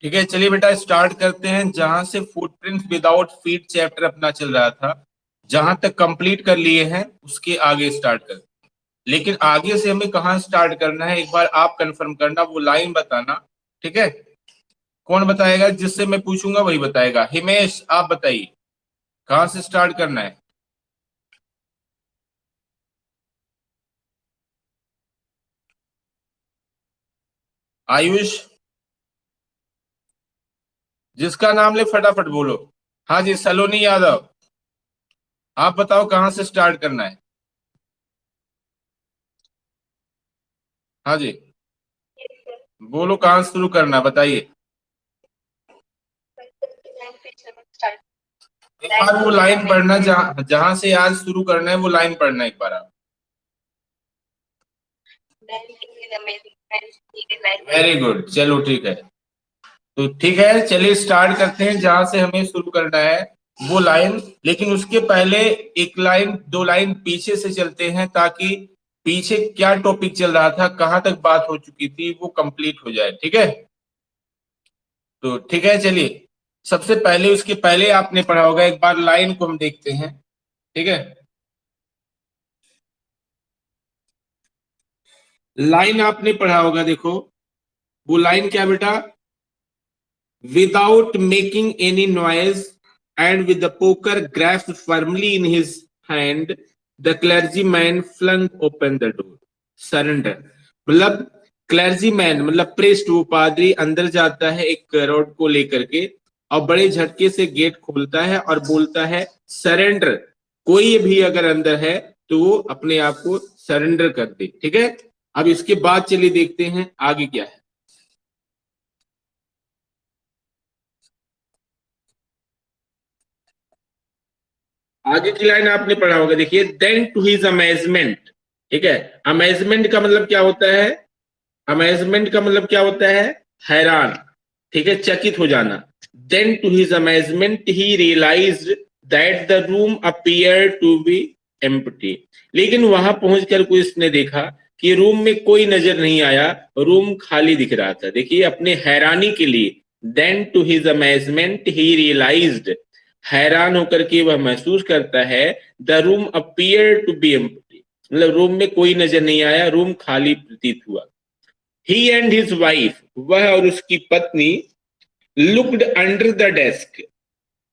ठीक है, चलिए बेटा स्टार्ट करते हैं। जहां से फुटप्रिंट्स विदाउट फीट चैप्टर अपना चल रहा था, जहां तक कंप्लीट कर लिए हैं उसके आगे स्टार्ट करते हैं। लेकिन आगे से हमें कहाँ स्टार्ट करना है एक बार आप कंफर्म करना, वो लाइन बताना। ठीक है, कौन बताएगा? जिससे मैं पूछूंगा वही बताएगा। हिमेश आप बताइए कहाँ से स्टार्ट करना है। आयुष, जिसका नाम ले फटाफट बोलो। हाँ जी, सलोनी यादव, आप बताओ कहाँ से स्टार्ट करना है। हाँ जी, बोलो कहाँ से शुरू करना है, बताइए। एक बार वो लाइन पढ़ना जहाँ जहां से आज शुरू करना है, वो लाइन पढ़ना एक बार आप। वेरी गुड, चलो ठीक है। तो ठीक है, चलिए स्टार्ट करते हैं जहां से हमें शुरू करना है वो लाइन। लेकिन उसके पहले एक लाइन दो लाइन पीछे से चलते हैं, ताकि पीछे क्या टॉपिक चल रहा था, कहां तक बात हो चुकी थी, वो कंप्लीट हो जाए। ठीक है, तो ठीक है चलिए। सबसे पहले उसके पहले आपने पढ़ा होगा, एक बार लाइन को हम देखते हैं। ठीक है, लाइन आपने पढ़ा होगा, देखो वो लाइन क्या बेटा? Without making any noise and with the poker grasped firmly in his hand, the clergyman flung open the door. Surrender. मतलब क्लर्जीमैन मतलब प्रेस्ट, वो पादरी अंदर जाता है एक रॉड को लेकर के, और बड़े झटके से गेट खोलता है और बोलता है सरेंडर। कोई भी अगर अंदर है तो वो अपने आप को सरेंडर कर दे। ठीक है, अब इसके बाद चलिए देखते हैं आगे क्या है। आगे की लाइन आपने पढ़ा होगा, देखिए देन टू हिज अमेजमेंट। ठीक है, अमेजमेंट का मतलब क्या होता है? अमेजमेंट का मतलब क्या होता है? हैरान। ठीक है, चकित हो जाना। Then to his amazement he realised that the room appear to be empty. लेकिन वहां पहुंचकर कोई उसने देखा कि रूम में कोई नजर नहीं आया, रूम खाली दिख रहा था। देखिए अपने हैरानी के लिए, then to his amazement he realised, हैरान होकर के वह महसूस करता है, the room appear to be empty, मतलब रूम में कोई नजर नहीं आया, रूम खाली प्रतीत हुआ। ही एंड हिज वाइफ, वह और उसकी पत्नी, looked under the desk,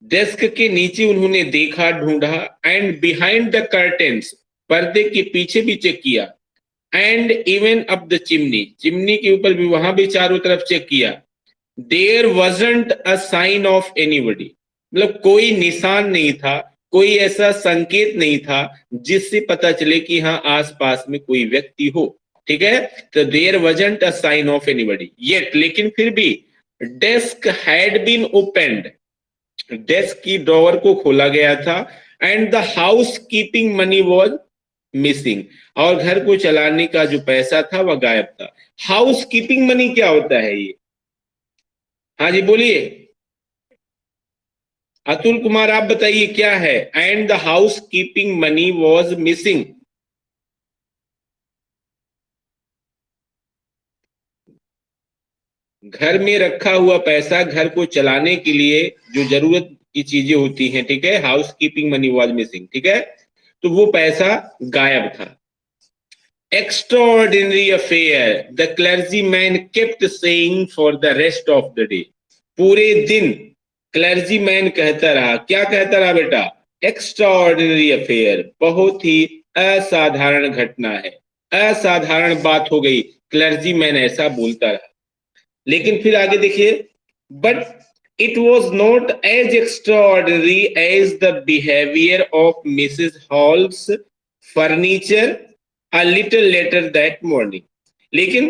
desk के नीचे उन्होंने देखा, ढूंढा, एंड बिहाइंड द कर्टेन्स, पर्दे के पीछे भी चेक किया, and even up the chimney, chimney के ऊपर भी, वहां भी चारों तरफ चेक किया। There wasn't a sign of anybody, मतलब कोई निशान नहीं था, कोई ऐसा संकेत नहीं था जिससे पता चले कि हाँ आसपास में कोई व्यक्ति हो। ठीक है, तो there wasn't a sign of anybody yet, लेकिन फिर भी desk had been opened, desk की ड्रॉवर को खोला गया था, and the housekeeping money was missing, और घर को चलाने का जो पैसा था वह गायब था। हाउस कीपिंग मनी क्या होता है ये? हाँ जी बोलिए, अतुल कुमार आप बताइए क्या है? And the housekeeping money was missing. घर में रखा हुआ पैसा, घर को चलाने के लिए जो जरूरत की चीजें होती हैं, ठीक है, house keeping money was missing. ठीक है, तो वो पैसा गायब था। Extraordinary affair, the clergyman kept saying for the rest of the day. पूरे दिन क्लर्जीमैन कहता रहा, क्या कहता रहा बेटा? एक्स्ट्राऑर्डिनरी अफेयर, बहुत ही असाधारण घटना है, असाधारण बात हो गई, क्लर्जीमैन ऐसा बोलता रहा। लेकिन फिर आगे देखिए, but it was not as extraordinary as the behaviour of Mrs Hall's furniture a little later that morning। लेकिन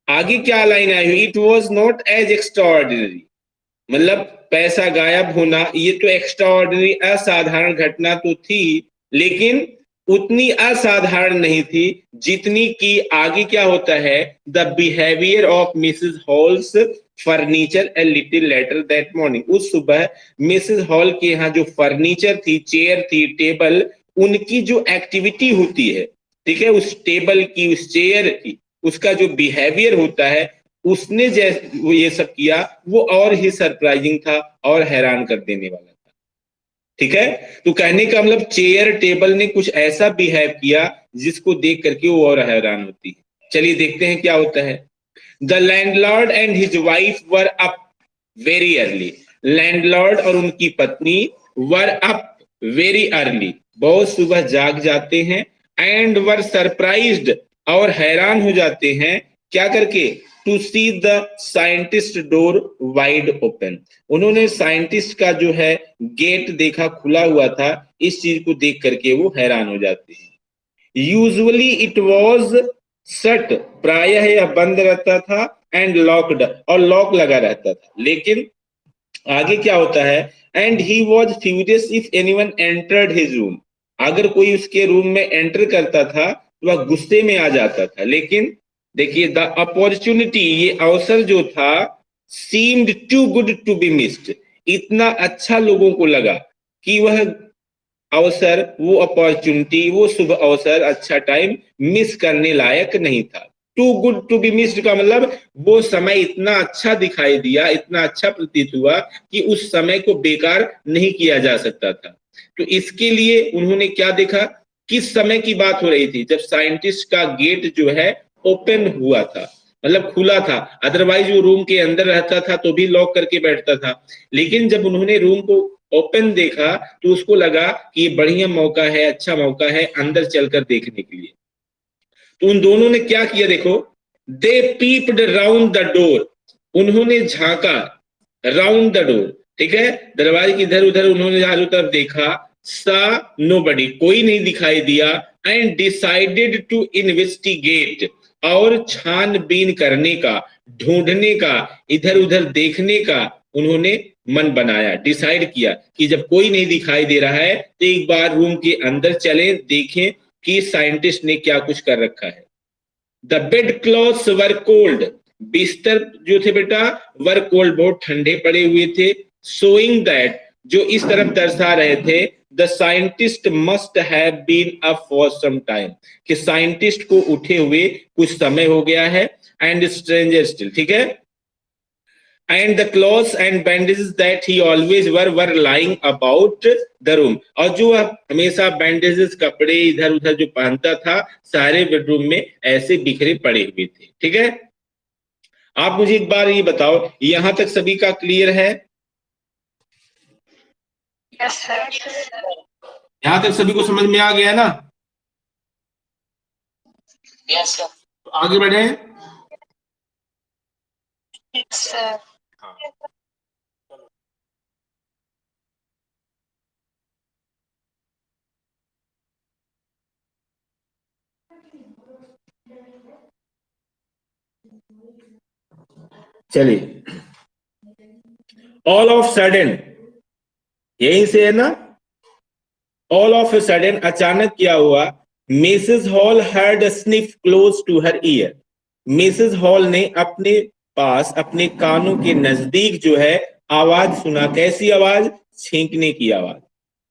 आगे क्या लाइन आई हुई? It was not as extraordinary, मतलब पैसा गायब होना ये तो एक्स्ट्राऑर्डिनरी असाधारण घटना तो थी, लेकिन उतनी असाधारण नहीं थी जितनी कि आगे क्या होता है, the behaviour of Mrs Hall's furniture a little letter that morning. उस सुबह मिसेस हॉल के यहाँ जो फर्नीचर थी, चेयर थी, टेबल, उनकी जो एक्टिविटी होती है, ठीक है, उस टेबल की, उस चेयर की, उसका जो बिहेवियर होता है उसने जैसे वो ये सब किया वो और ही सरप्राइजिंग था और हैरान कर देने वाला था। ठीक है, तो कहने का मतलब चेयर टेबल ने कुछ ऐसा बिहेव किया जिसको देख करके वो और हैरान होती है। चलिए देखते हैं क्या होता है। The landlord and his wife were up very early. Landlord और उनकी पत्नी वर अप वेरी अर्ली, बहुत सुबह जाग जाते हैं। एंड वर सरप्राइज्ड, और हैरान हो जाते हैं क्या करके, to see the scientist door wide open. उन्होंने साइंटिस्ट का जो है गेट देखा खुला हुआ था, इस चीज को देख करके वो हैरान हो जाते हैं। यूजुअली इट वॉज शट, प्रायः यह बंद रहता था, एंड लॉक्ड, और लॉक लगा रहता था। लेकिन आगे क्या होता है, and he was furious if anyone entered his room. अगर कोई उसके रूम में एंटर करता था तो वह गुस्से में आ जाता था। लेकिन देखिए, द अपॉर्चुनिटी, ये अवसर जो था, seemed too good to be missed, इतना अच्छा लोगों को लगा कि वह अवसर, वो अपॉर्चुनिटी, वो शुभ अवसर, अच्छा टाइम मिस करने लायक नहीं था। Too good to be missed का मतलब वो समय इतना अच्छा दिखाई दिया, इतना अच्छा प्रतीत हुआ कि उस समय को बेकार नहीं किया जा सकता था। तो इसके लिए उन्होंने क्या देखा, किस समय की बात हो रही थी, जब साइंटिस्ट का गेट जो है ओपन हुआ था, मतलब खुला था। अदरवाइज वो रूम के अंदर रहता था तो भी लॉक करके बैठता था। लेकिन जब उन्होंने रूम को ओपन देखा तो उसको लगा कि ये बढ़िया मौका है, अच्छा मौका है अंदर चलकर देखने के लिए। तो उन दोनों ने क्या किया देखो, दे पीप्ड राउंड द डोर, उन्होंने झांका राउंड द डोर, ठीक है, दरवाजे की इधर उधर उन्होंने चारों तरफ देखा। सा नोबडी, कोई नहीं दिखाई दिया। एंड डिसाइडेड टू इन्वेस्टिगेट, और छानबीन करने का, ढूंढने का, इधर उधर देखने का उन्होंने मन बनाया, डिसाइड किया कि जब कोई नहीं दिखाई दे रहा है तो एक बार रूम के अंदर चलें, देखें कि साइंटिस्ट ने क्या कुछ कर रखा है। The bed clothes were cold, बिस्तर जो थे बेटा वर कोल्ड, बहुत ठंडे पड़े हुए थे। शोइंग दैट, जो इस तरफ दर्शा रहे थे, the scientist must have been up for some time, कि साइंटिस्ट को उठे हुए कुछ समय हो गया है। एंड स्ट्रेंजर स्टिल, ठीक है, and the clothes and bandages that he always were lying about the room, और जो वह हमेशा बैंडेजेस कपड़े इधर उधर जो पहनता था सारे बेडरूम में ऐसे बिखरे पड़े हुए थे। ठीक है, आप मुझे एक बार ये बताओ, यहां तक सभी का क्लियर है? Yes sir. यहां तक सभी को समझ में आ गया ना? Yes sir. तो आगे बढ़े। सर चलिए, ऑल ऑफ सडन, यहीं से है ना, ऑल ऑफ ए सडन, अचानक क्या हुआ, Mrs Hall heard sniff close to her ear. Mrs Hall ने अपने पास, अपने कानों के नजदीक जो है आवाज सुना। कैसी आवाज? छींकने की आवाज।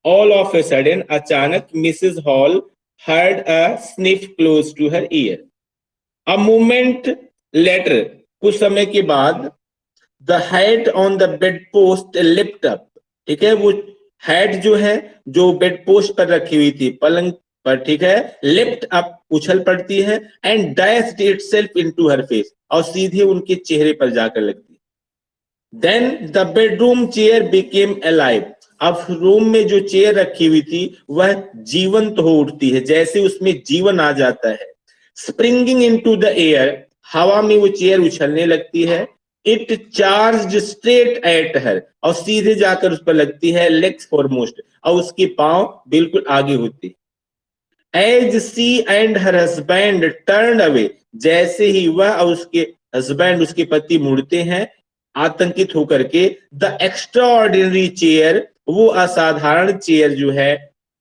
ऑल ऑफ ए सडन, अचानक, Mrs Hall heard a sniff close to her ear. A moment later, कुछ समय के बाद, the head on the bedpost lift up, ठीक है, वो हेड जो है जो बेड पोस्ट पर रखी हुई थी, पलंग पर, ठीक है, लिफ्ट अप, उछल पड़ती है। And dashed itself into her face, और सीधे उनके चेहरे पर जाकर लगती है। Then the bedroom chair became alive, अब रूम में जो चेयर रखी हुई थी वह जीवंत हो उठती है, जैसे उसमें जीवन आ जाता है। स्प्रिंगिंग इनटू द एयर, हवा में वो चेयर उछलने लगती है। It charge straight at her, और सीधे जाकर उस पर लगती है। लेग्स फॉरमोस्ट, और उसके पांव बिल्कुल आगे होते। As she and her husband turn away, जैसे ही वह और उसके हस्बैंड, उसके पति मुड़ते हैं आतंकित होकर के, द एक्स्ट्रा ऑर्डिनरी चेयर, वो असाधारण चेयर जो है,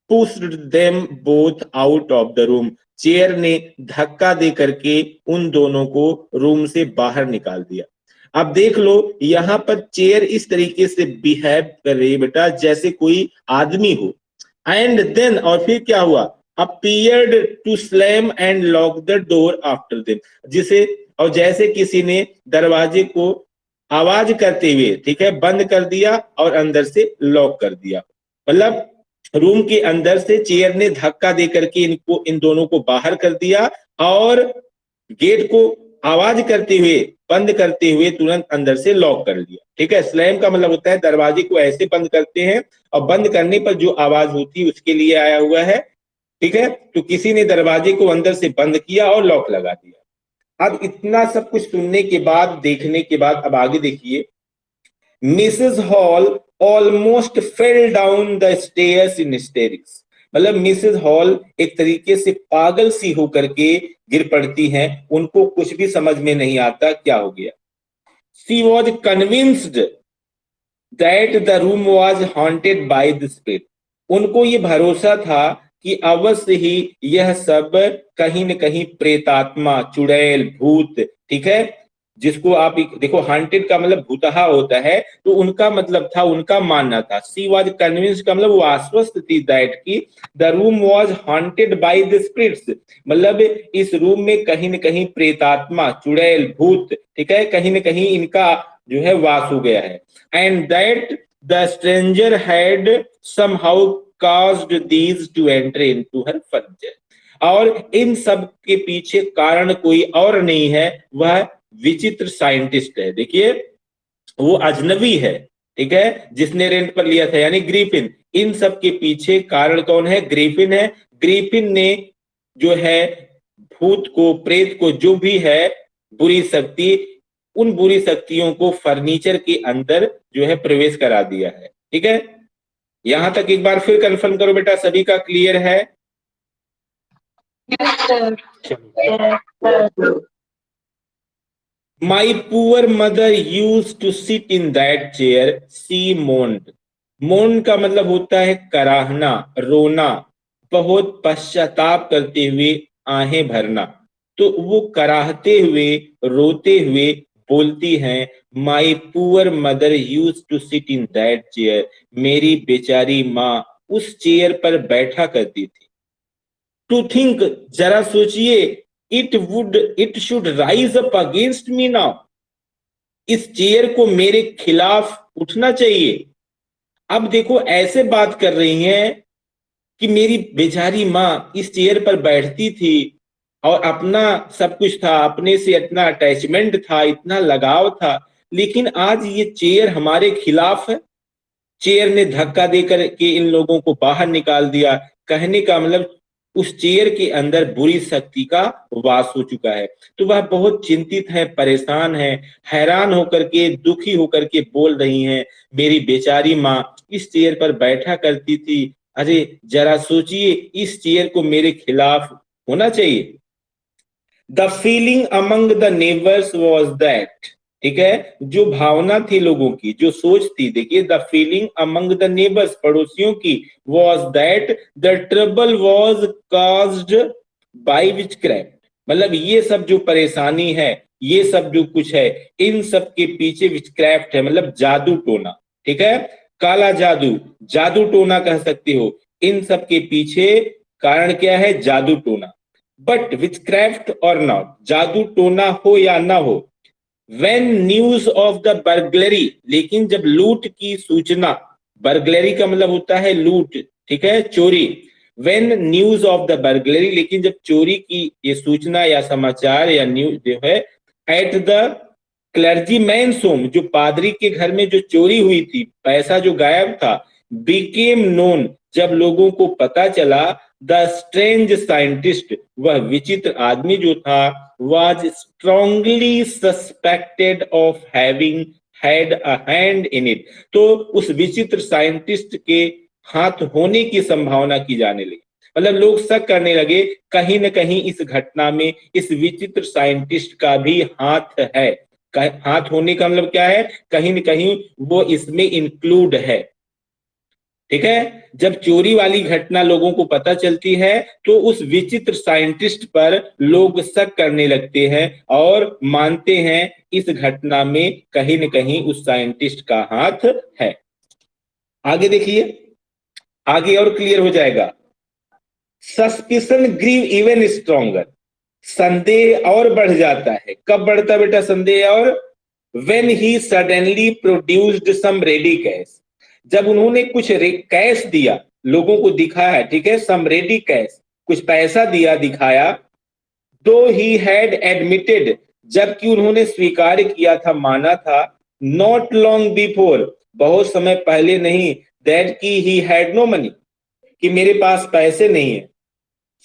pushed them both out of the room, chair ने धक्का दे करके उन दोनों को रूम से बाहर निकाल दिया। अब देख लो, यहां पर चेयर इस तरीके से बिहेव कर रही है बेटा जैसे कोई आदमी हो। एंड देन, और फिर क्या हुआ, appeared to slam and lock the door after them, जिसे और जैसे किसी ने दरवाजे को आवाज करते हुए, ठीक है, बंद कर दिया और अंदर से लॉक कर दिया। मतलब रूम के अंदर से चेयर ने धक्का दे करके इन दोनों को बाहर कर दिया और गेट को आवाज करते हुए, बंद करते हुए तुरंत अंदर से लॉक कर लिया। ठीक है, स्लैम का मतलब होता है दरवाजे को ऐसे बंद करते हैं और बंद करने पर जो आवाज होती है उसके लिए आया हुआ है। ठीक है, तो किसी ने दरवाजे को अंदर से बंद किया और लॉक लगा दिया। अब इतना सब कुछ सुनने के बाद, देखने के बाद, अब आगे देखिए। Mrs hall almost fell down the stairs in hysterics. मतलब मिसेस हॉल एक तरीके से पागल सी होकर के गिर पड़ती हैं, उनको कुछ भी समझ में नहीं आता क्या हो गया। She was convinced that the room was haunted by the spirit. उनको ये भरोसा था कि अवश्य ही यह सब कहीं न कहीं प्रेतात्मा, चुड़ैल, भूत, ठीक है, जिसको आप देखो, हॉन्टेड का मतलब भूतहा होता है, तो उनका मतलब था, उनका मानना था। सी वाज कन्विंस्ड का मतलब वो आश्वस्त थी दैट की the room was haunted by the spirits. मतलब इस रूम में कहीं न कहीं प्रेतात्मा, चुड़ैल, भूत, ठीक है, कहीं न कहीं इनका जो है वास हो गया है। And that the stranger had somehow caused these to enter into her furniture। और इन सब के पीछे कारण कोई और नहीं है, वह विचित्र साइंटिस्ट है। देखिए, वो अजनबी है, ठीक है, जिसने रेंट पर लिया था, यानी ग्रिफिन। इन सब के पीछे कारण कौन है? ग्रिफिन है। ग्रिफिन ने जो है भूत को, प्रेत को, जो भी है बुरी शक्ति, उन बुरी शक्तियों को फर्नीचर के अंदर जो है प्रवेश करा दिया है। ठीक है, यहां तक एक बार फिर कंफर्म करो बेटा, सभी का क्लियर है? Yes, sir. My poor mother used to sit in that chair, she moaned। मोन का मतलब होता है कराहना, रोना, बहुत पश्चाताप करते हुए आहें भरना। तो वो कराहते हुए, रोते हुए बोलती हैं, my poor mother use to sit in that chair. मेरी बेचारी माँ उस चेयर पर बैठा करती थी। टू थिंक, जरा सोचिए, it should rise up against me now. इस चेयर को मेरे खिलाफ उठना चाहिए। अब देखो, ऐसे बात कर रही हैं कि मेरी बेचारी माँ इस चेयर पर बैठती थी और अपना सब कुछ था, अपने से इतना अटैचमेंट था, इतना लगाव था, लेकिन आज ये चेयर हमारे खिलाफ है। चेयर ने धक्का देकर के इन लोगों को बाहर निकाल दिया। कहने का मतलब उस चेयर के अंदर बुरी शक्ति का वास हो चुका है। तो वह बहुत चिंतित है, परेशान है, हैरान होकर के, दुखी होकर के बोल रही हैं, मेरी बेचारी माँ इस चेयर पर बैठा करती थी। अरे जरा सोचिए, इस चेयर को मेरे खिलाफ होना चाहिए। The feeling among the neighbours was that, ठीक है, जो भावना थी लोगों की, जो सोच थी, देखिए, the feeling among the neighbours, पड़ोसियों की, was that the trouble was caused by witchcraft. मतलब ये सब जो परेशानी है, ये सब जो कुछ है, इन सब के पीछे विचक्राफ्ट है, मतलब जादू टोना। ठीक है, काला जादू, जादू टोना कह सकते हो। इन सब के पीछे कारण क्या है? जादू टोना। बट विचक्राफ्ट और नॉट, जादू टोना हो या ना हो, when news of the burglary, लेकिन जब लूट की सूचना, बर्गलरी का मतलब होता है लूट, ठीक है, चोरी। when news of the burglary, लेकिन जब चोरी की ये सूचना या समाचार या न्यूज जो है, एट द क्लर्जीमैन्स होम, जो पादरी के घर में जो चोरी हुई थी, पैसा जो गायब था, बिकेम नोन, जब लोगों को पता चला, द स्ट्रेंज साइंटिस्ट, वह विचित्र आदमी जो था, was strongly suspected of having had a hand in it। तो उस विचित्र साइंटिस्ट के हाथ होने की संभावना की जाने लगी। मतलब लोग शक करने लगे, कहीं न कहीं इस घटना में इस विचित्र साइंटिस्ट का भी हाथ है। हाथ होने का मतलब क्या है? कहीं न कहीं वो इसमें इंक्लूड है। ठीक है, जब चोरी वाली घटना लोगों को पता चलती है, तो उस विचित्र साइंटिस्ट पर लोग शक करने लगते हैं और मानते हैं इस घटना में कहीं न कहीं उस साइंटिस्ट का हाथ है। आगे देखिए, आगे और क्लियर हो जाएगा। Suspicion grew even stronger. संदेह और बढ़ जाता है। कब बढ़ता है बेटा संदेह? और when he suddenly produced some ready cash, जब उन्होंने कुछ कैश दिया, लोगों को दिखाया, ठीक है, some ready cash, कुछ पैसा दिया, दिखाया, दो ही हैड एडमिटेड, जबकि उन्होंने स्वीकार किया था, माना था, नॉट लॉन्ग बिफोर, बहुत समय पहले नहीं, दैट की ही हैड नो मनी, कि मेरे पास पैसे नहीं है।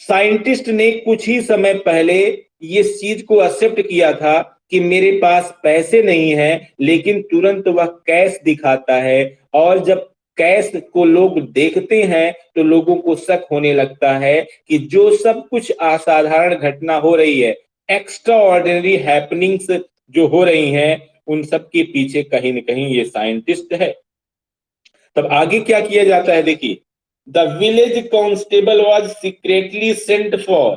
साइंटिस्ट ने कुछ ही समय पहले ये चीज को एक्सेप्ट किया था कि मेरे पास पैसे नहीं है, लेकिन तुरंत वह कैश दिखाता है, और जब कैश को लोग देखते हैं तो लोगों को शक होने लगता है कि जो सब कुछ असाधारण घटना हो रही है, एक्स्ट्रा ऑर्डिनरी हैपनिंग्स जो हो रही हैं, उन सब के पीछे कहीं ना कहीं ये साइंटिस्ट है। तब आगे क्या किया जाता है, देखिए, the village constable was secretly sent for,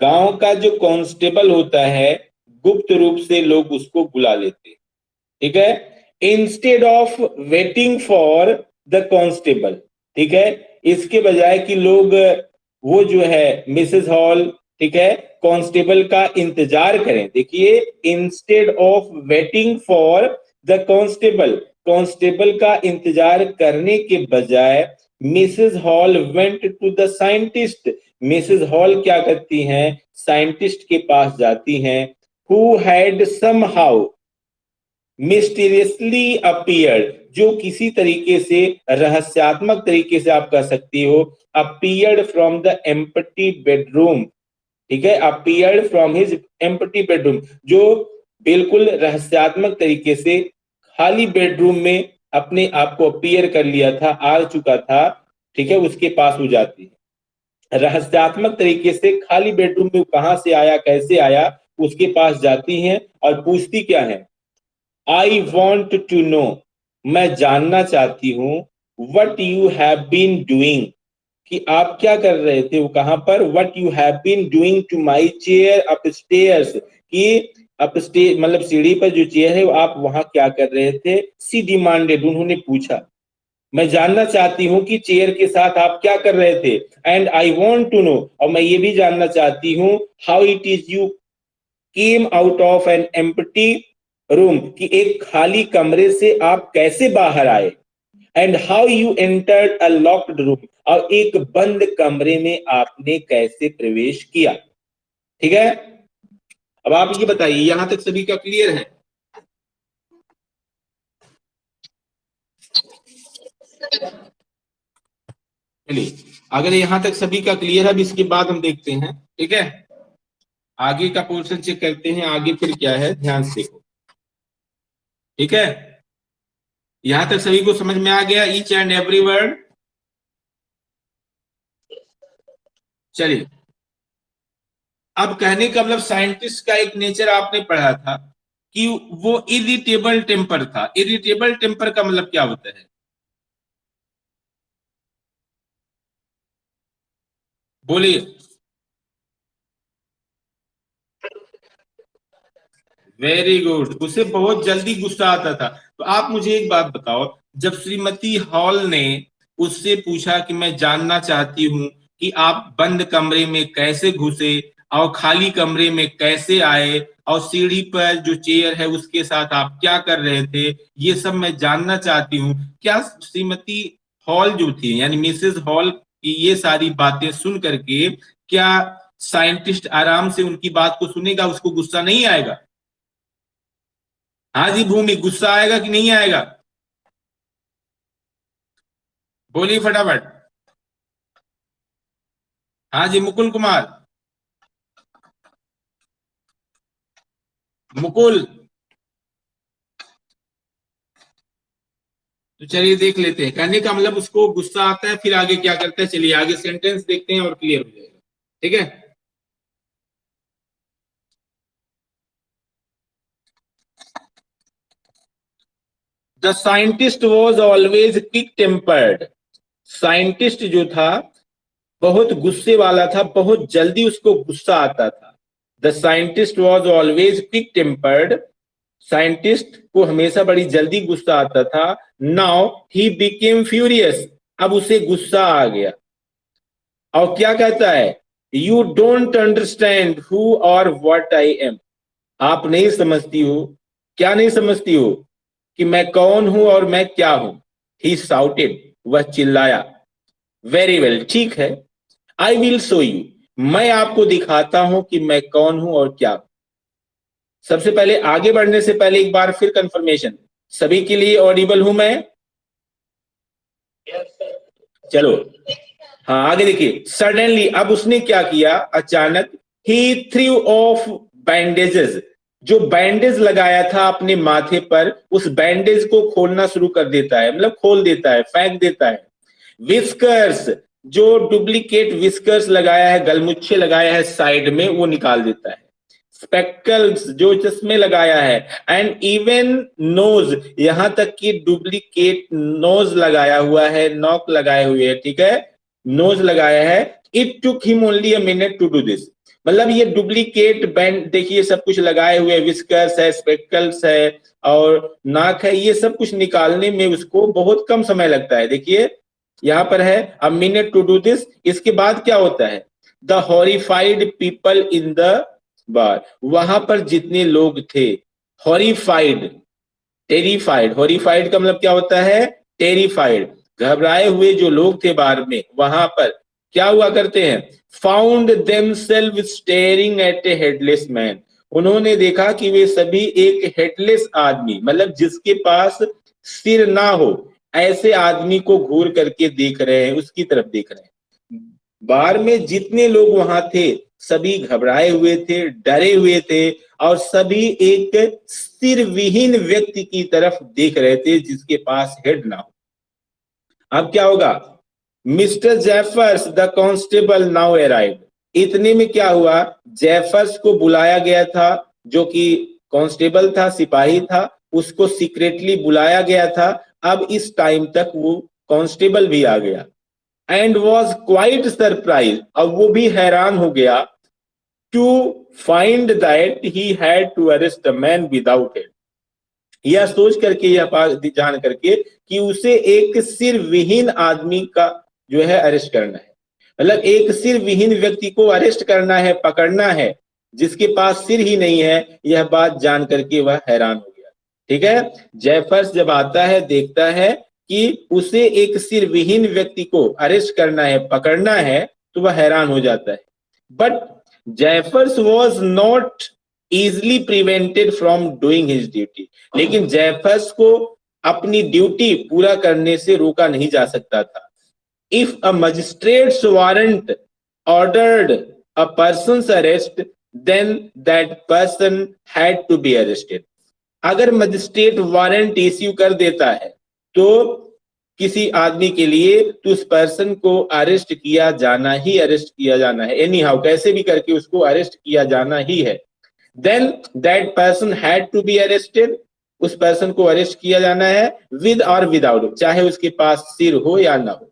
गांव का जो कांस्टेबल होता है, गुप्त रूप से लोग उसको बुला लेते हैं, ठीक है, instead of waiting for the constable, ठीक है, इसके बजाय कि लोग वो जो है मिसेस हॉल, ठीक है, कांस्टेबल का इंतजार करें, देखिए, instead of waiting for the constable, constable का इंतजार करने के बजाय Mrs Hall went to the scientist, Mrs Hall क्या करती हैं, साइंटिस्ट के पास जाती हैं, who had somehow mysteriously appeared, जो किसी तरीके से रहस्यात्मक तरीके से आप कह सकती हो, appeared from the empty bedroom, ठीक है, appeared from his empty bedroom, जो बिल्कुल रहस्यात्मक तरीके से खाली बेडरूम में अपने आप को अपीयर कर लिया था, आ चुका था, ठीक है, उसके पास हो जाती है, रहस्यात्मक तरीके से खाली बेडरूम में कहां से आया, कैसे आया, उसके पास जाती हैं और पूछती क्या है, आई वॉन्ट टू नो, मैं जानना चाहती हूं, what you have been doing, कि आप क्या कर रहे थे, वो कहां पर, what you have been doing to my chair upstairs, कि अपस्टेयर मतलब सीढ़ी पर जो चेयर है, आप वहां क्या कर रहे थे, सी डिमांडेड, उन्होंने पूछा, मैं जानना चाहती हूं कि चेयर के साथ आप क्या कर रहे थे, and I want to know, और मैं ये भी जानना चाहती हूं, how it is you came out of an empty room, कि एक खाली कमरे से आप कैसे बाहर आए, and how you entered a locked room, और एक बंद कमरे में आपने कैसे प्रवेश किया, ठीक है। अब आप ये बताइए, यहां तक सभी का क्लियर है? चलिए, अगर यहां तक सभी का क्लियर है, अब इसके बाद हम देखते हैं, ठीक है, आगे का पोर्शन चेक करते हैं, आगे फिर क्या है, ध्यान से देखो, ठीक है, यहां तक सभी को समझ में आ गया, ईच एंड एवरी वर्ड? चलिए, अब कहने का मतलब साइंटिस्ट का एक नेचर आपने पढ़ा था कि वो इरिटेबल टेम्पर था। इरिटेबल टेम्पर का मतलब क्या होता है, बोलिए। वेरी गुड, उसे बहुत जल्दी गुस्सा आता था। तो आप मुझे एक बात बताओ, जब श्रीमती हॉल ने उससे पूछा कि मैं जानना चाहती हूं कि आप बंद कमरे में कैसे घुसे और खाली कमरे में कैसे आए, और सीढ़ी पर जो चेयर है उसके साथ आप क्या कर रहे थे, ये सब मैं जानना चाहती हूँ, क्या श्रीमती हॉल जो थी, यानी मिसेस हॉल की ये सारी बातें सुन करके क्या साइंटिस्ट आराम से उनकी बात को सुनेगा, उसको गुस्सा नहीं आएगा? हाँ जी भूमि, गुस्सा आएगा कि नहीं आएगा? बोलिए फटाफट। हाँ जी मुकुल कुमार, मुकुल, तो चलिए देख लेते हैं, कहने का मतलब उसको गुस्सा आता है, फिर आगे क्या करता है, चलिए आगे सेंटेंस देखते हैं और क्लियर हो जाएगा, ठीक है। The scientist was always quick tempered, scientist जो था बहुत गुस्से वाला था, बहुत जल्दी उसको गुस्सा आता था। The scientist was always quick tempered, scientist को हमेशा बड़ी जल्दी गुस्सा आता था। नाउ ही बिकेम फ्यूरियस, अब उसे गुस्सा आ गया, और क्या कहता है, यू डोंट अंडरस्टैंड हु और व्हाट आई एम। आप नहीं समझती हो, क्या नहीं समझती हो कि मैं कौन हूं और मैं क्या हूं। ही शाउटेड, वह चिल्लाया। वेरी वेल, ठीक है। आई विल शो यू, मैं आपको दिखाता हूं कि मैं कौन हूं और क्या हूं। सबसे पहले आगे बढ़ने से पहले एक बार फिर कंफर्मेशन, सभी के लिए ऑडिबल हूं मैं? चलो, हाँ आगे देखिए। सडनली, अब उसने क्या किया, अचानक, ही थ्रू ऑफ बैंडेजेस, जो बैंडेज लगाया था अपने माथे पर, उस बैंडेज को खोलना शुरू कर देता है, मतलब खोल देता है, फेंक देता है। विस्कर्स, जो डुप्लीकेट विस्कर्स लगाया है, गलमुच्छे लगाया है साइड में, वो निकाल देता है। स्पेक्टल्स, जो चश्मे लगाया है, एंड इवन नोज, यहां तक कि डुप्लीकेट नोज लगाया हुआ है, नॉक लगाए हुए है, ठीक है, नोज लगाया है। It took him only a minute to do this, मतलब ये डुप्लीकेट बैंड देखिए, सब कुछ लगाए हुए, विस्कर्स है, स्पेक्टल्स है और नाक है, ये सब कुछ निकालने में उसको बहुत कम समय लगता है। देखिए यहां पर है a minute to do this. इसके बाद क्या होता है, the horrified people in the bar, वहां पर जितने लोग थे, हॉरिफाइड, टेरिफाइड, हॉरिफाइड का मतलब क्या होता है, टेरिफाइड, घबराए हुए जो लोग थे बार में, वहां पर क्या हुआ करते हैं, found themselves staring at a headless man, उन्होंने देखा कि वे सभी एक हेडलेस आदमी, मतलब जिसके पास सिर ना हो, ऐसे आदमी को घूर करके देख रहे हैं, उसकी तरफ देख रहे हैं। बार में जितने लोग वहां थे, सभी घबराए हुए थे, डरे हुए थे, और सभी एक सिर विहीन व्यक्ति की तरफ देख रहे थे जिसके पास हेड ना हो। अब क्या होगा, mister Jeffers the constable now arrived, इतने में क्या हुआ, जेफर्स को बुलाया गया था, जो कि कांस्टेबल था, सिपाही था, उसको सीक्रेटली बुलाया गया था। अब इस टाइम तक वो कांस्टेबल भी आ गया, एंड वॉज क्वाइट सरप्राइज, अब वो भी हैरान हो गया, to find that he had to arrest a man without head, यह सोच करके, यह बात जान करके कि उसे एक सिर विहीन आदमी का जो है अरेस्ट करना है, मतलब एक सिर विहीन व्यक्ति को अरेस्ट करना है, पकड़ना है, जिसके पास सिर ही नहीं है। यह बात जान करके वह हैरान हो गया, ठीक है। जेफर्स जब आता है, देखता है कि उसे एक सिर विहीन व्यक्ति को अरेस्ट करना है, पकड़ना है, तो वह हैरान हो जाता है। But Jeffers was not easily prevented from doing his duty, लेकिन जेफर्स को अपनी ड्यूटी पूरा करने से रोका नहीं जा सकता था। If a magistrate's warrant ordered a person's arrest, then that person had to be arrested, अगर मजिस्ट्रेट वारंट इश्यू कर देता है तो किसी आदमी के लिए, तो उस पर्सन को अरेस्ट किया जाना ही, अरेस्ट किया जाना है, एनी हाउ, कैसे भी करके उसको अरेस्ट किया जाना ही है। Then that person had to be arrested, उस पर्सन को अरेस्ट किया जाना है, विद और विदाउट, चाहे उसके पास सिर हो या ना हो।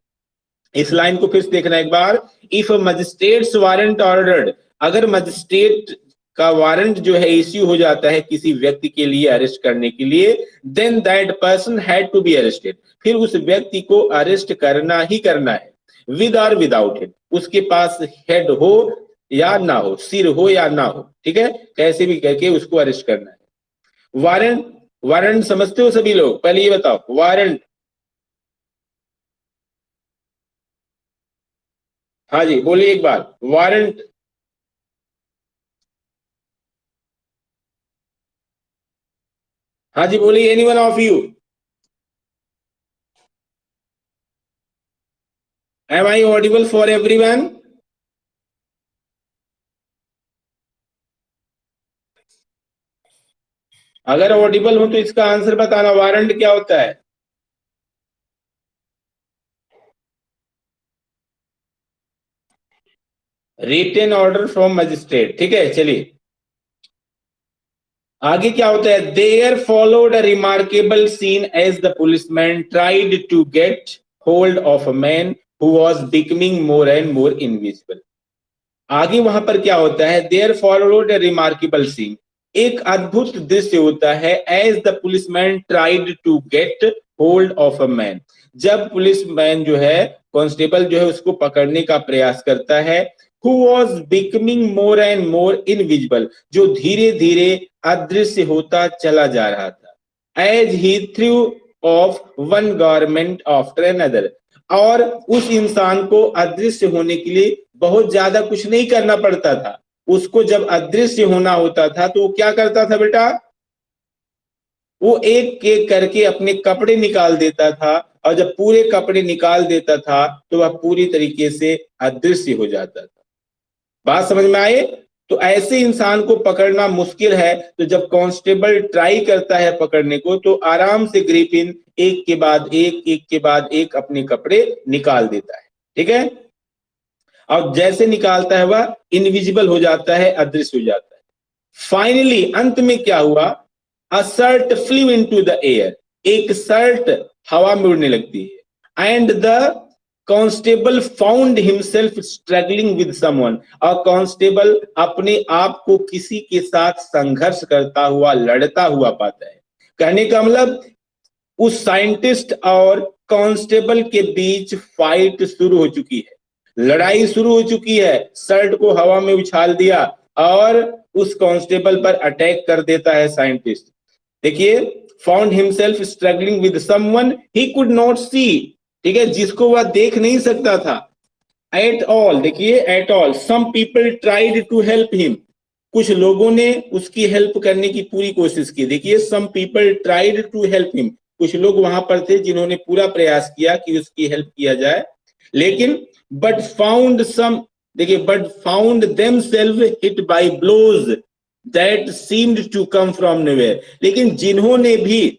इस लाइन को फिर से देखना एक बार, इफ मजिस्ट्रेट्स वारंट ऑर्डर्ड, अगर मजिस्ट्रेट का वारंट जो है इश्यू हो जाता है किसी व्यक्ति के लिए अरेस्ट करने के लिए, then that person had to be arrested, फिर उस व्यक्ति को अरेस्ट करना ही करना है, विद और विदाउट हेड, उसके पास हेड हो या ना हो, सिर हो या ना हो, ठीक है, कैसे भी करके उसको अरेस्ट करना है। वारंट, वारंट समझते हो सभी लोग, पहले ये बताओ वारंट। हाँ जी बोलिए एक बार, वारंट। हाँ जी बोलिए, any one of you, am I audible for everyone? अगर ऑडिबल हो तो इसका आंसर बताना, वारंट क्या होता है? रिटेन ऑर्डर फ्रॉम मजिस्ट्रेट, ठीक है। चलिए आगे क्या होता है, there followed a remarkable scene as the policeman tried to get hold of a man who was becoming more and more invisible. आगे वहां पर क्या होता है, there followed a remarkable scene, एक अद्भुत दृश्य होता है, as the policeman tried to get hold of a man, जब पुलिसमैन जो है, कांस्टेबल जो है, उसको पकड़ने का प्रयास करता है, who was becoming more and more invisible, जो धीरे धीरे अदृश्य होता चला जा रहा था, as he threw off one garment after another, और उस इंसान को अदृश्य होने के लिए बहुत ज्यादा कुछ नहीं करना पड़ता था। उसको जब अदृश्य होना होता था तो वो क्या करता था बेटा, वो एक एक करके अपने कपड़े निकाल देता था, और जब पूरे कपड़े निकाल देता था तो वह पूरी तरीके से अदृश्य हो जाता था। बात समझ में आए? तो ऐसे इंसान को पकड़ना मुश्किल है, तो जब कांस्टेबल ट्राई करता है पकड़ने को तो आराम से ग्रिफिन एक के बाद एक अपने कपड़े निकाल देता है, ठीक है। और जैसे निकालता है वह इनविजिबल हो जाता है, अदृश्य हो जाता है। फाइनली अंत में क्या हुआ, a shirt flew into the air, एक शर्ट हवा में उड़ने लगती है, and the constable found himself struggling with someone, और कांस्टेबल अपने आप को किसी के साथ संघर्ष करता हुआ, लड़ता हुआ पाता है। कहने का मतलब उस साइंटिस्ट और कांस्टेबल के बीच फाइट शुरू हो चुकी है, लड़ाई शुरू हो चुकी है। शर्ट को हवा में उछाल दिया और उस कांस्टेबल पर अटैक कर देता है साइंटिस्ट। देखिए, found himself struggling with someone he could not see, ठीक है, जिसको वह देख नहीं सकता था। एट ऑल, देखिए at all, some people tried to help him, कुछ लोगों ने उसकी हेल्प करने की पूरी कोशिश की। देखिए, some people tried to help him, कुछ लोग वहां पर थे जिन्होंने पूरा प्रयास किया कि उसकी हेल्प किया जाए, लेकिन बट फाउंड सम, देखिए, but found themselves hit by blows that seemed to come from nowhere, लेकिन जिन्होंने भी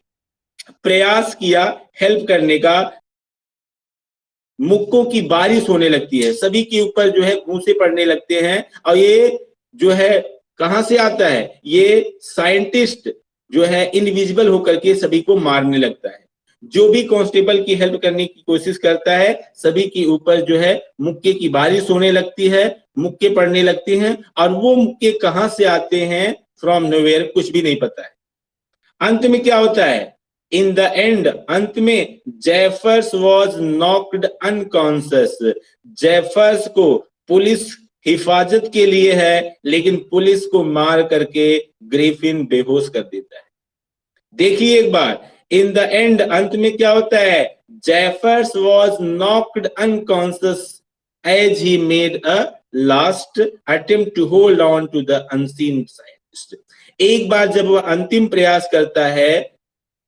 प्रयास किया हेल्प करने का, मुक्कों की बारिश होने लगती है, सभी के ऊपर जो है घूंसे पड़ने लगते हैं। और ये जो है कहां से आता है, ये साइंटिस्ट जो है इनविजिबल होकर के सभी को मारने लगता है। जो भी कांस्टेबल की हेल्प करने की कोशिश करता है, सभी के ऊपर जो है मुक्के की बारिश होने लगती है, मुक्के पड़ने लगते हैं, और वो मुक्के कहां से आते हैं, फ्रॉम नोवेयर, कुछ भी नहीं पता है। अंत में क्या होता है, इन द एंड, अंत में Jeffers was knocked unconscious, Jeffers को पुलिस हिफाजत के लिए है, लेकिन पुलिस को मार करके ग्रिफिन बेहोश कर देता है। देखिए एक बार, इन द एंड, अंत में क्या होता है, Jaffers was knocked unconscious as he made a last attempt to hold on to the unseen scientist. एक बार जब वह अंतिम प्रयास करता है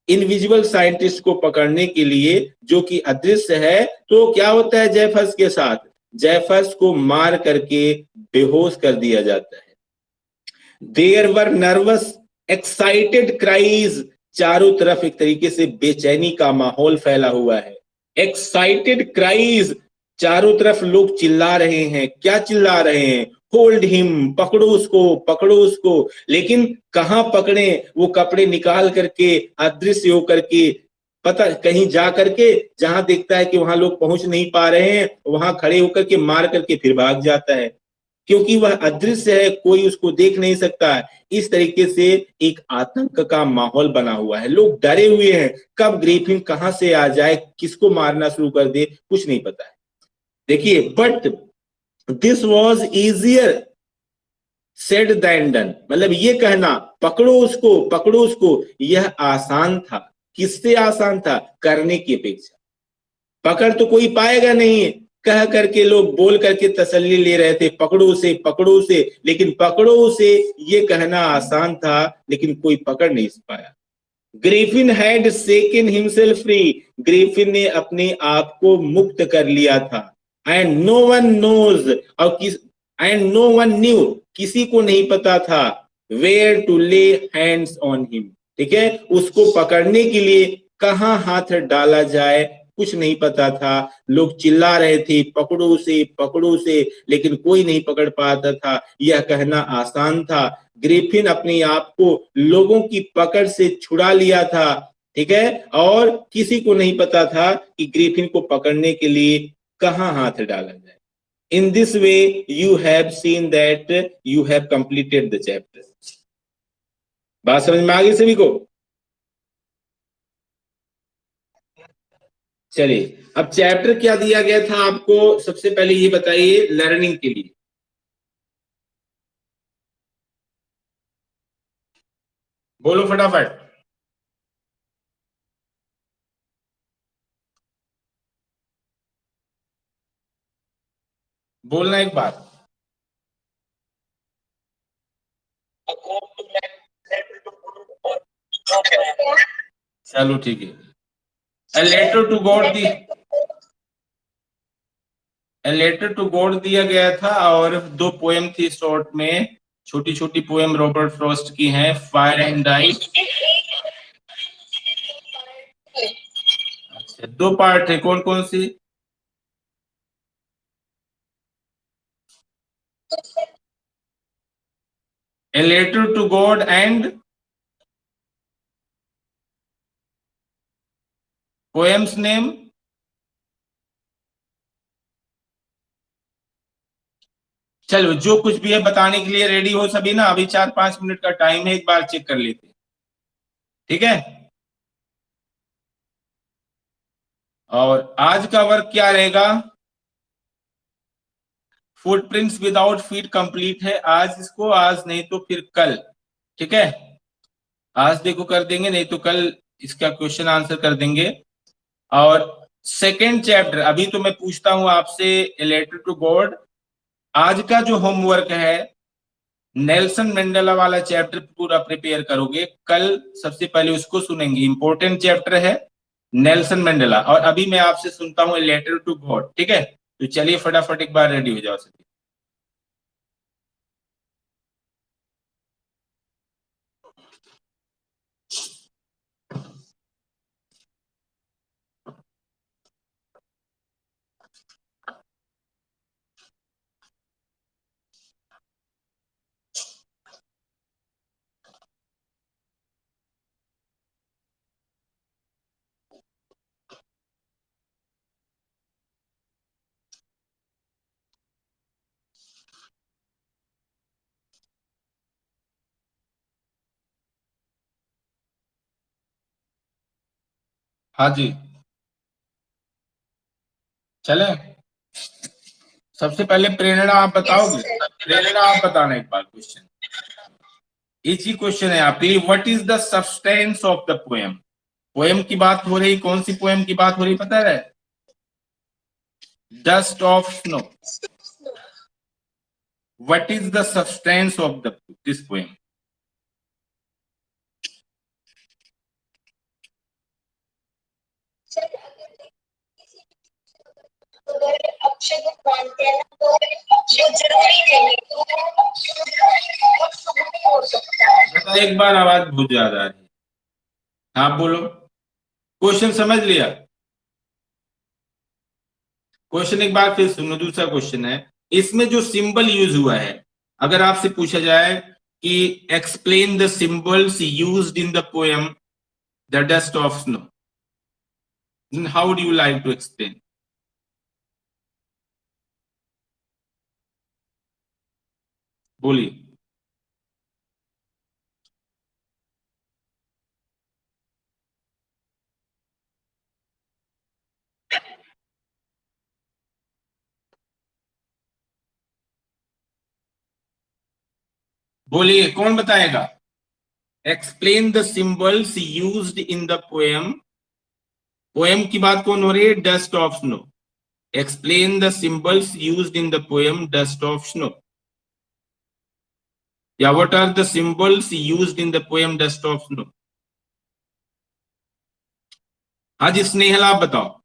इनविजिबल साइंटिस्ट को पकड़ने के लिए जो कि अदृश्य है, तो क्या होता है जेफर्स के साथ, जेफर्स को मार करके बेहोश कर दिया जाता है। There were nervous excited cries, चारों तरफ एक तरीके से बेचैनी का माहौल फैला हुआ है। एक्साइटेड क्राइज, चारों तरफ लोग चिल्ला रहे हैं। क्या चिल्ला रहे हैं, होल्ड हिम, पकड़ो उसको, पकड़ो उसको। लेकिन कहां पकड़े, वो कपड़े निकाल करके अदृश्य होकर के, पता कहीं जा करके जहां देखता है कि वहां लोग पहुंच नहीं पा रहे हैं, वहां खड़े होकर के मार करके फिर भाग जाता है, क्योंकि वह अदृश्य है, कोई उसको देख नहीं सकता है। इस तरीके से एक आतंक का माहौल बना हुआ है, लोग डरे हुए हैं, कब ग्रिफिन कहां से आ जाए, किसको मारना शुरू कर दे, कुछ नहीं पता है। देखिए, but this was easier said than done, मतलब ये कहना पकड़ो उसको, पकड़ो उसको, यह आसान था। किससे आसान था, करने की अपेक्षा। पकड़ तो कोई पाएगा नहीं, कह करके लोग बोल करके तसल्ली ले रहे थे, पकड़ो उसे, पकड़ो उसे, लेकिन पकड़ो उसे ये कहना आसान था, लेकिन कोई पकड़ नहीं पाया। Griffin had सेकन himself free, Griffin ने अपने आप को मुक्त कर लिया था। एंड नो वन नोज, और एंड नो वन न्यू, किसी को नहीं पता था, वेयर टू ले हैंड्स ऑन हिम, ठीक है, उसको पकड़ने के लिए कहां हाथ डाला जाए, कुछ नहीं पता था। लोग चिल्ला रहे थे, पकड़ो उसे, पकड़ो उसे, लेकिन कोई नहीं पकड़ पाता था। यह कहना आसान था। ग्रिफिन अपने आप को लोगों की पकड़ से छुड़ा लिया था, ठीक है, और किसी को नहीं पता था कि ग्रिफिन को पकड़ने के लिए कहां हाथ डाला जाए। In this way you have seen that you have completed the chapter. बात समझ में आ गई सभी को? चलिए, अब चैप्टर क्या दिया गया था आपको, सबसे पहले ये बताइए, लर्निंग के लिए बोलो फटाफट। बोलना एक बार। चलो ठीक है। A letter to God दिया गया था, और दो पोएम थी शॉर्ट में, छोटी छोटी पोएम रॉबर्ट फ्रॉस्ट की हैं, फायर एंड आइस। अच्छा, दो पार्ट है, कौन कौन सी? A letter to God and poem's name? चलो, जो कुछ भी है बताने के लिए रेडी हो सभी ना? अभी 4-5 मिनट का टाइम है, एक बार चेक कर लेते, ठीक है? और आज का वर्क क्या रहेगा? फुटप्रिंट्स विदाउट फीट कंप्लीट है आज इसको, आज नहीं तो फिर कल, ठीक है? आज देखो कर देंगे, नहीं तो कल इसका क्वेश्चन आंसर कर देंगे। और सेकेंड चैप्टर अभी तो मैं पूछता हूं आपसे, ए लेटर टू गॉड। आज का जो होमवर्क है, नेल्सन मंडेला वाला चैप्टर पूरा प्रिपेयर करोगे, कल सबसे पहले उसको सुनेंगे, इंपॉर्टेंट चैप्टर है नेल्सन मंडेला। और अभी मैं आपसे सुनता हूं ए लेटर टू गॉड, ठीक है? तो चलिए फटाफट एक बार रेडी हो जाओ सभी। हाँ जी, चले। सबसे पहले प्रेरणा आप बताओगे? प्रेरणा आप बताना एक बार क्वेश्चन, एक ही क्वेश्चन है आपके लिए। What is the substance of the poem? Poem की बात हो रही, कौन सी पोएम की बात हो रही पता है? Dust of snow. What is the substance of the this poem? एक बार आवाज बहुत ज्यादा है। हाँ बोलो, क्वेश्चन समझ लिया? क्वेश्चन एक बार फिर सुनो, दूसरा क्वेश्चन है, इसमें जो सिंबल यूज हुआ है, अगर आपसे पूछा जाए कि explain the symbols used in the poem the dust of snow, how do you like to explain? बोलिए। बोलिए, कौन बताएगा? Explain the symbols used in the poem. Poem की बात कौन हो रही है? Dust of snow. Explain the symbols used in the poem dust of snow, या what are the symbols used in the poem dust of snow? हाँ जी स्नेहल, आप बताओ।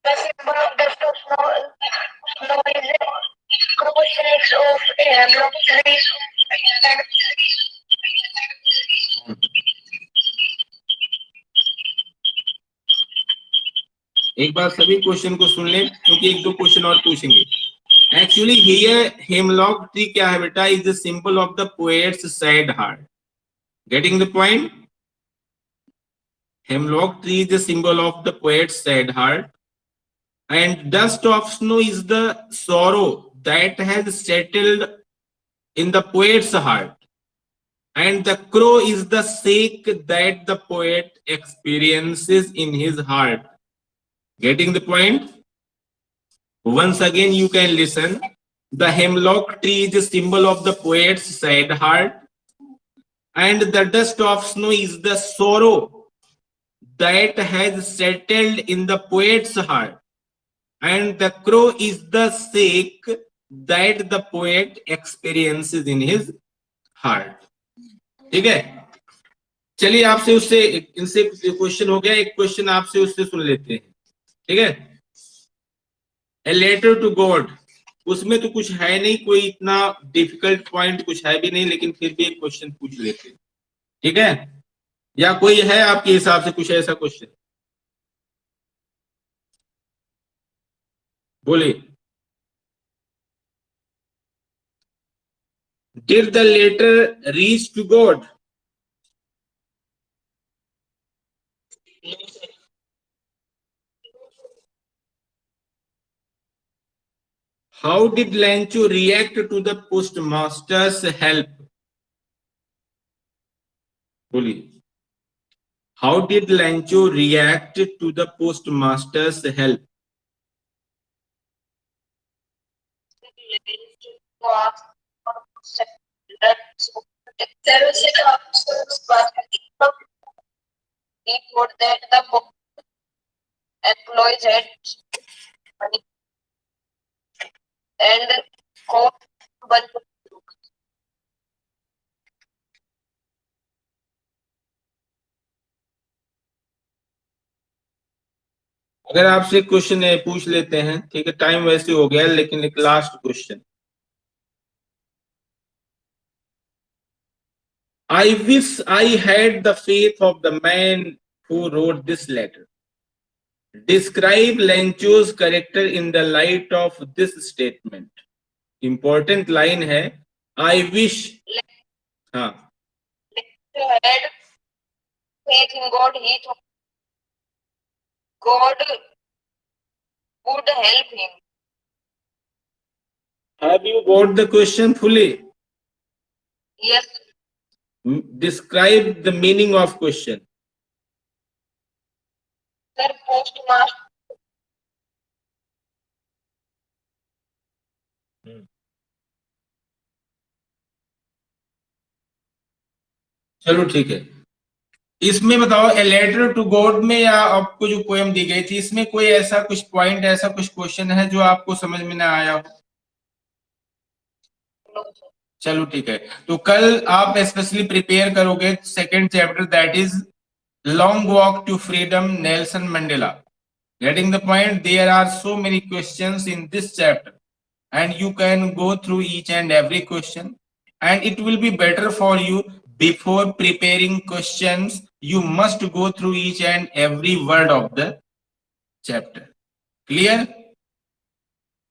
The symbol of dust of snow is a cross-section of air, trees, एक बार सभी question को सुन ले, क्योंकि एक दो क्वेश्चन और पूछेंगे। एक्चुअली हियर हेमलॉक ट्री क्या है बेटा? Is the symbol of the poets sad heart. Getting the point? Hemlock tree is the symbol of the poets sad heart, and dust of snow is the sorrow that has settled in the poet's heart, and the crow is the shake that the poet experiences in his heart. Getting the point? Once again you can listen. The hemlock tree is a symbol of the poet's sad heart, and the dust of snow is the sorrow that has settled in the poet's heart, and the crow is the shake that the poet experiences in his heart. ठीक है, चलिए आपसे उससे इनसे question हो गया, एक question आपसे उससे सुन लेते हैं, ठीक है। ए लेटर टू गॉड, उसमें तो कुछ है नहीं, कोई इतना डिफिकल्ट पॉइंट कुछ है भी नहीं, लेकिन फिर भी एक क्वेश्चन पूछ लेते हैं, ठीक है। या कोई है आपके हिसाब से कुछ ऐसा क्वेश्चन, बोलिए। Did the letter reach to God? How did Lencho react to the postmaster's help? बोलिए। How did Lencho react to the postmaster's help? He thought that the employees had money and caught one. अगर आपसे question पूछ लेते हैं, ठीक है, time वैसे हो गया, लेकिन एक last question. I wish I had the faith of the man who wrote this letter. Describe Lencho's character in the light of this statement. Important line है, I wish. हाँ, Had faith in God, he thought God would help him. have you got the question fully? Yes, Describe the meaning of question. sir, postmaster. चलो ठीक है, इसमें बताओ, a letter to God में या आपको जो पोएम दी गई थी, इसमें कोई ऐसा कुछ पॉइंट, ऐसा कुछ क्वेश्चन है जो आपको समझ में ना आया हो? No, sir. चलो ठीक है, तो कल आप स्पेशली प्रिपेयर करोगे second chapter, that is long walk to freedom, Nelson Mandela. Getting the point? There are so many questions in this chapter, and you can go through each and every question, and it will be better for you. Before preparing questions, you must go through each and every word of the chapter. Clear?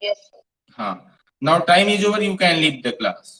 Yes, sir. हाँ, now time is over, you can leave the class.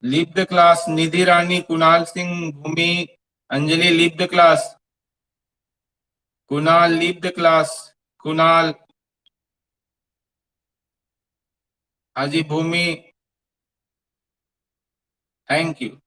Leave the class. Nidhi Rani, Kunal Singh, Bhumi, Anjali, leave the class. Kunal, leave the class. Kunal, Haji, Bhumi. Thank you.